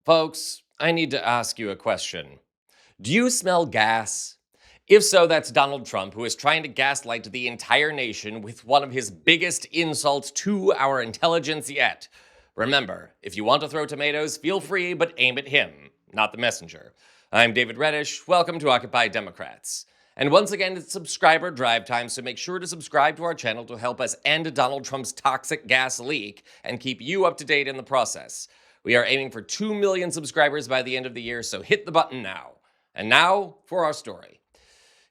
Folks, I need to ask you a question. Do you smell gas? If so, that's Donald Trump, who is trying to gaslight the entire nation with one of his biggest insults to our intelligence yet. Remember, if you want to throw tomatoes, feel free, but aim at him, not the messenger. I'm David Reddish. Welcome to Occupy Democrats. And once again, it's subscriber drive time, so make sure to subscribe to our channel to help us end Donald Trump's toxic gas leak and keep you up to date in the process. We are aiming for 2 million subscribers by the end of the year, so hit the button now. And now for our story.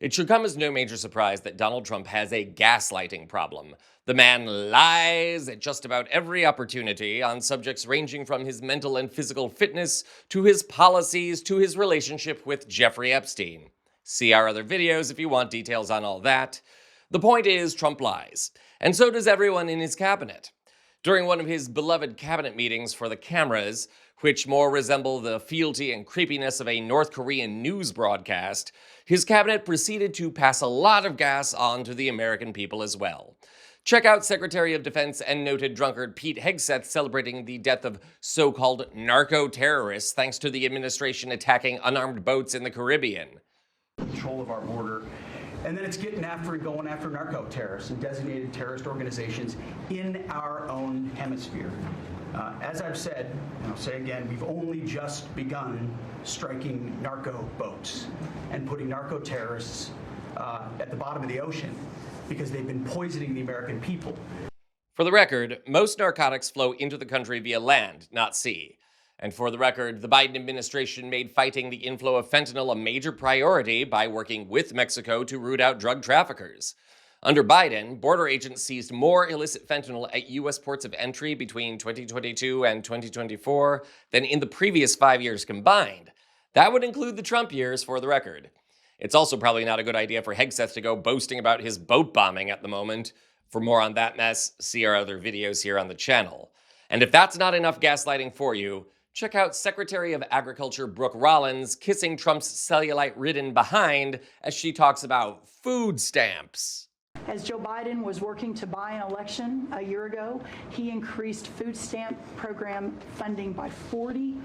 It should come as no major surprise that Donald Trump has a gaslighting problem. The man lies at just about every opportunity on subjects ranging from his mental and physical fitness to his policies to his relationship with Jeffrey Epstein. See our other videos if you want details on all that. The point is, Trump lies, and so does everyone in his cabinet. During one of his beloved cabinet meetings for the cameras, which more resemble the fealty and creepiness of a North Korean news broadcast, his cabinet proceeded to pass a lot of gas on to the American people as well. Check out Secretary of Defense and noted drunkard Pete Hegseth celebrating the death of so-called narco-terrorists thanks to the administration attacking unarmed boats in the Caribbean. Control of our border. And then it's getting after and going after narco terrorists and designated terrorist organizations in our own hemisphere. As I've said, and I'll say again, we've only just begun striking narco boats and putting narco terrorists at the bottom of the ocean because they've been poisoning the American people. For the record, most narcotics flow into the country via land, not sea. And for the record, the Biden administration made fighting the inflow of fentanyl a major priority by working with Mexico to root out drug traffickers. Under Biden, border agents seized more illicit fentanyl at U.S. ports of entry between 2022 and 2024 than in the previous 5 years combined. That would include the Trump years, for the record. It's also probably not a good idea for Hegseth to go boasting about his boat bombing at the moment. For more on that mess, see our other videos here on the channel. And if that's not enough gaslighting for you, check out Secretary of Agriculture Brooke Rollins kissing Trump's cellulite-ridden behind as she talks about food stamps. As Joe Biden was working to buy an election a year ago, he increased food stamp program funding by 40%.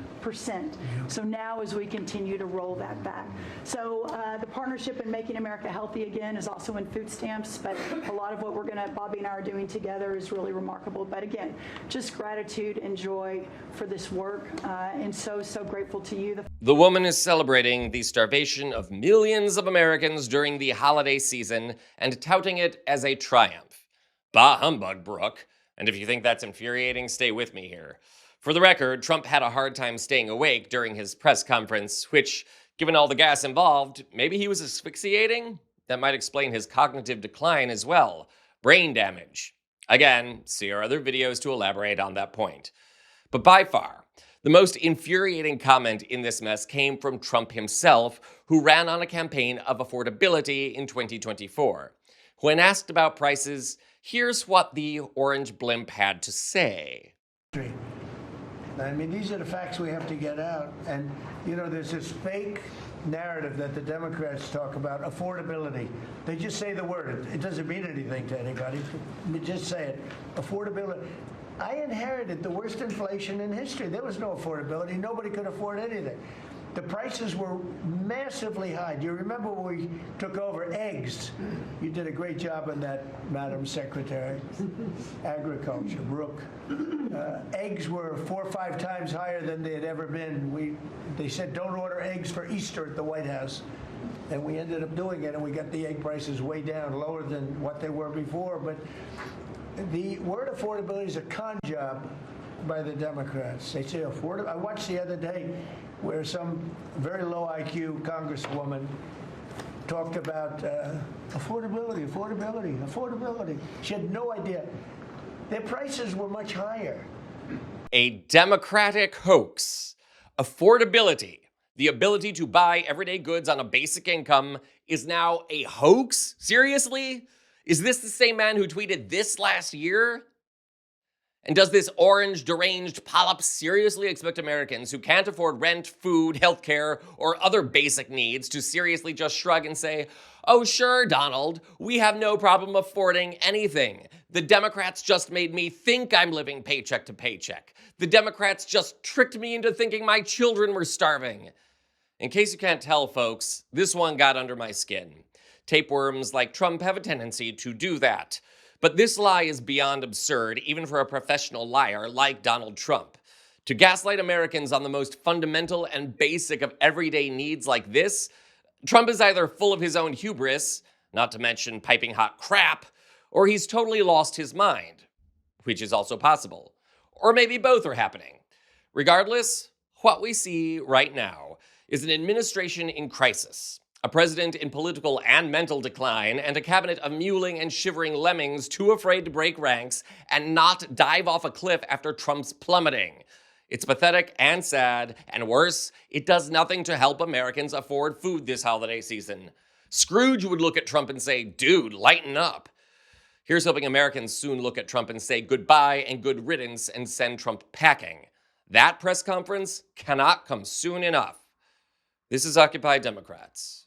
So now as we continue to roll that back. So the partnership in Making America Healthy Again is also in food stamps, but a lot of what Bobby and I are doing together is really remarkable. But again, just gratitude and joy for this work, and so grateful to you. The woman is celebrating the starvation of millions of Americans during the holiday season and touting it as a triumph. Bah humbug, Brooke. And if you think that's infuriating, stay with me here. For the record, Trump had a hard time staying awake during his press conference, which, given all the gas involved, maybe he was asphyxiating? That might explain his cognitive decline as well. Brain damage. Again, see our other videos to elaborate on that point. But by far, the most infuriating comment in this mess came from Trump himself, who ran on a campaign of affordability in 2024. When asked about prices, here's what the orange blimp had to say. I mean, these are the facts we have to get out. And, you know, there's this fake narrative that the Democrats talk about, affordability. They just say the word. It doesn't mean anything to anybody. Just say it. Affordability. I inherited the worst inflation in history. There was no affordability. Nobody could afford anything. The prices were massively high. Do you remember when we took over eggs? You did a great job on that, Madam Secretary. Agriculture, Brooke. Eggs were 4 or 5 times higher than they had ever been. They said don't order eggs for Easter at the White House. And we ended up doing it, and we got the egg prices way down, lower than what they were before. But the word affordability is a con job by the Democrats. They say affordable. I watched the other day where some very low IQ congresswoman talked about affordability. She had no idea. Their prices were much higher. A Democratic hoax. Affordability, the ability to buy everyday goods on a basic income, is now a hoax? Seriously? Is this the same man who tweeted this last year? And does this orange deranged polyp seriously expect Americans who can't afford rent, food, healthcare, or other basic needs to seriously just shrug and say, "Oh sure, Donald, we have no problem affording anything. The Democrats just made me think I'm living paycheck to paycheck. The Democrats just tricked me into thinking my children were starving." In case you can't tell, folks, this one got under my skin. Tapeworms like Trump have a tendency to do that. But this lie is beyond absurd, even for a professional liar like Donald Trump. To gaslight Americans on the most fundamental and basic of everyday needs like this, Trump is either full of his own hubris, not to mention piping hot crap, or he's totally lost his mind, which is also possible. Or maybe both are happening. Regardless, what we see right now is an administration in crisis, a president in political and mental decline, and a cabinet of mewling and shivering lemmings too afraid to break ranks and not dive off a cliff after Trump's plummeting. It's pathetic and sad, and worse, it does nothing to help Americans afford food this holiday season. Scrooge would look at Trump and say, "Dude, lighten up." Here's hoping Americans soon look at Trump and say goodbye and good riddance and send Trump packing. That press conference cannot come soon enough. This is Occupy Democrats.